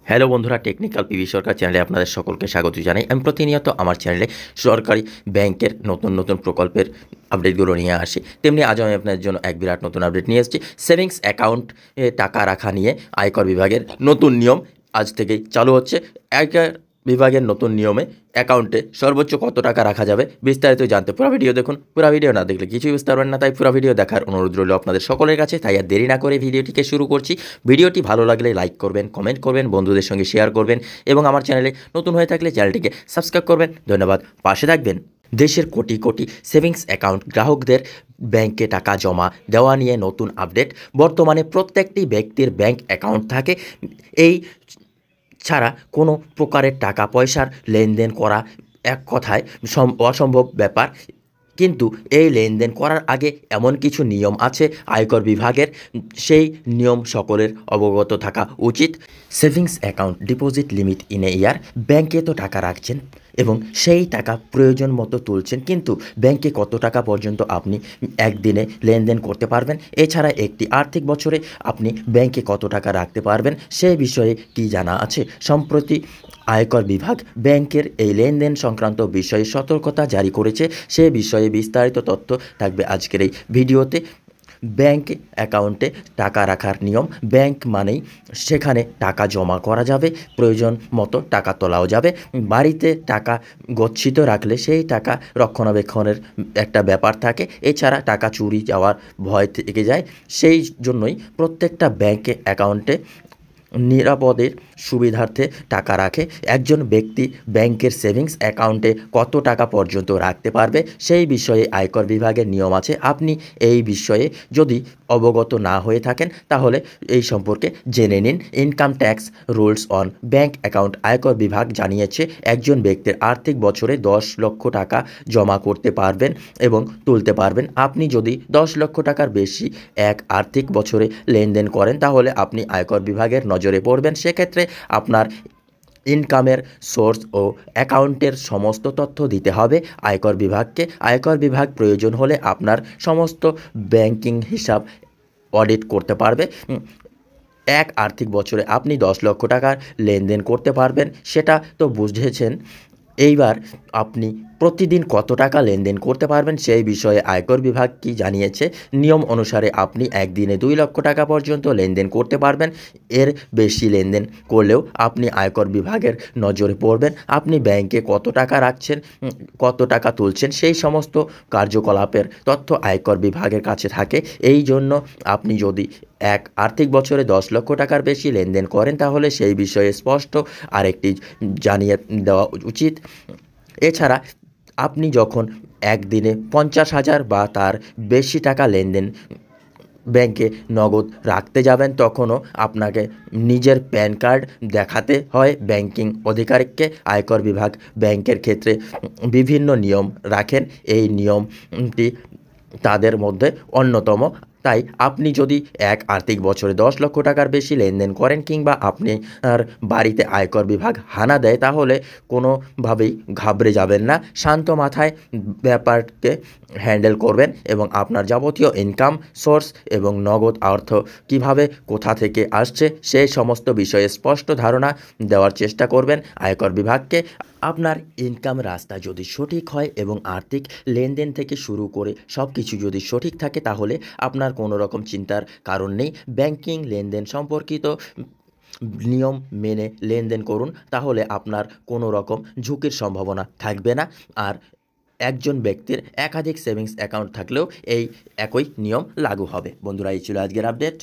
Hello বন্ধুরা, technical PV সরকার চ্যানেলে আপনাদের সকলকে স্বাগত জানাই। আমি প্রতিনিয়ত আমার চ্যানেলে সরকারি ব্যাংকের নতুন নতুন প্রকল্পের আপডেটগুলো নিয়ে আসি। তেমনি আজ আমি আপনাদের জন্য এক বিরাট নতুন আপডেট নিয়ে এসেছি। সেভিংস অ্যাকাউন্টে টাকা রাখা নিয়ে আয়কর বিভাগের নতুন নিয়ম আজ থেকেই চালু হচ্ছে। আয়কর বিভাগের নতুন নিয়মে অ্যাকাউন্টে সর্বোচ্চ কত টাকা রাখা যাবে বিস্তারিত জানতে পুরো ভিডিও দেখুন। পুরো ভিডিও না দেখলে কিছুই বুঝতে পারবেন না, তাই পুরো ভিডিও দেখার অনুরোধ রইল আপনাদের সকলের কাছে। তাই আর দেরি না করে ভিডিওটিকে শুরু করছি। ভিডিওটি ভালো লাগলে লাইক করবেন, কমেন্ট করবেন, বন্ধুদের সঙ্গে শেয়ার করবেন এবং আমার চ্যানেলে নতুন হয়ে থাকলে চ্যানেলটিকে সাবস্ক্রাইব করবেন। ধন্যবাদ, পাশে থাকবেন। দেশের কোটি কোটি সেভিংস অ্যাকাউন্ট গ্রাহকদের ব্যাংকে টাকা জমা দেওয়া নিয়ে নতুন আপডেট। বর্তমানে প্রত্যেকটি ব্যক্তির ব্যাংক অ্যাকাউন্ট থাকে। এই ছাড়া কোনো প্রকারের টাকা পয়সার লেনদেন করা এক কথায় অসম্ভব ব্যাপার। কিন্তু এই লেনদেন করার আগে এমন কিছু নিয়ম আছে আয়কর বিভাগের, সেই নিয়ম সকলের অবগত থাকা উচিত। Savings account deposit limit in a year. ব্যাংকে তো টাকা রাখছেন এবং সেই টাকা প্রয়োজন মতো তুলছেন, কিন্তু ব্যাংকে কত টাকা পর্যন্ত আপনি একদিনে লেনদেন করতে পারবেন, এছাড়া একটি আর্থিক বছরে আপনি ব্যাংকে কত টাকা রাখতে পারবেন সে বিষয়ে কি জানা আছে? সম্প্রতি আয়কর বিভাগ ব্যাংকের এই লেনদেন সংক্রান্ত বিষয়ে সতর্কতা জারি করেছে। সে বিষয়ে বিস্তারিত তথ্য থাকবে আজকের এই ভিডিওতে। ব্যাংক অ্যাকাউন্টে টাকা রাখার নিয়ম। ব্যাংক মানেই সেখানে টাকা জমা করা যাবে, প্রয়োজন মতো টাকা তোলাও যাবে। বাড়িতে টাকা গচ্ছিত রাখলে সেই টাকা রক্ষণাবেক্ষণের একটা ব্যাপার থাকে, এছাড়া টাকা চুরি যাওয়ার ভয় থেকে যায়। সেই জন্যই প্রত্যেকটা ব্যাংক অ্যাকাউন্টে নিরাপদের সুবিধার্থে টাকা রাখে। একজন ব্যক্তি ব্যাংকের সেভিংস অ্যাকাউন্টে কত টাকা পর্যন্ত রাখতে পারবে সেই বিষয়ে আয়কর বিভাগের নিয়ম আছে। আপনি এই বিষয়ে যদি অবগত না হয়ে থাকেন তাহলে এই সম্পর্কে জেনে নিন। Income tax rules on bank account. আয়কর বিভাগ জানিয়েছে একজন ব্যক্তির আর্থিক বছরে 10 লক্ষ টাকা জমা করতে পারবেন এবং তুলতে পারবেন। আপনি যদি 10 লক্ষ টাকার বেশি এক আর্থিক বছরে লেনদেন করেন তাহলে আপনি আয়কর বিভাগের নজরে পড়বেন। সেক্ষেত্রে আপনার ইনকামের সোর্স ও অ্যাকাউন্টের সমস্ত তথ্য দিতে হবে আয়কর বিভাগকে। আয়কর বিভাগ প্রয়োজন হলে আপনার সমস্ত ব্যাংকিং হিসাব অডিট করতে পারবে। এক আর্থিক বছরে আপনি 10 লক্ষ টাকার লেনদেন করতে পারবেন, সেটা তো বুঝেছেন। এইবার আপনি প্রতিদিন কত টাকা লেনদেন করতে পারবেন সেই বিষয়ে আয়কর বিভাগ কি জানিয়েছে। নিয়ম অনুসারে আপনি একদিনে 2 লক্ষ টাকা পর্যন্ত লেনদেন করতে পারবেন। এর বেশি লেনদেন করলেও আপনি আয়কর বিভাগের নজরে পড়বেন। আপনি ব্যাংকে কত টাকা রাখছেন, কত টাকা তুলছেন সেই সমস্ত কার্যকলাপের তথ্য আয়কর বিভাগের কাছে থাকে। এই জন্য আপনি যদি এক আর্থিক বছরে 10 লক্ষ টাকার বেশি লেনদেন করেন তাহলে সেই বিষয়ে স্পষ্ট আরেকটি জানিয়ে দেওয়া উচিত। এছাড়া আপনি যখন একদিনে 50,000 বা তার বেশি টাকা লেনদেন ব্যাংকে নগদ রাখতে যাবেন তখনও আপনাকে নিজের প্যান কার্ড দেখাতে হয় ব্যাংকিং আধিকারিককে। আয়কর বিভাগ ব্যাংকের ক্ষেত্রে বিভিন্ন নিয়ম রাখেন, এই নিয়মটি তাদের মধ্যে অন্যতম। তাই আপনি যদি এক আর্থিক বছরে 10 লক্ষ টাকার বেশি লেনদেন করেন কিংবা আপনার বাড়িতে আয়কর বিভাগ হানা দেয় তাহলে কোনোভাবেই ঘাবড়ে যাবেন না, শান্ত মাথায় ব্যাপারকে হ্যান্ডেল করবেন এবং আপনার যাবতীয় ইনকাম সোর্স এবং নগদ অর্থ কিভাবে কোথা থেকে আসছে সেই সমস্ত বিষয়ে স্পষ্ট ধারণা দেওয়ার চেষ্টা করবেন আয়কর বিভাগকে। আপনার ইনকাম রাস্তা যদি সঠিক হয় এবং আর্থিক লেনদেন থেকে শুরু করে সব কিছু যদি সঠিক থাকে তাহলে আপনার কোনো রকম চিন্তার কারণ নেই। ব্যাংকিং লেনদেন সম্পর্কিত নিয়ম মেনে লেনদেন করুন, তাহলে আপনার কোনো রকম ঝুঁকির সম্ভাবনা থাকবে না। আর একজন ব্যক্তির একাধিক সেভিংস অ্যাকাউন্ট থাকলেও এই একই নিয়ম লাগু হবে। বন্ধুরা, এই ছিল আজকের আপডেট।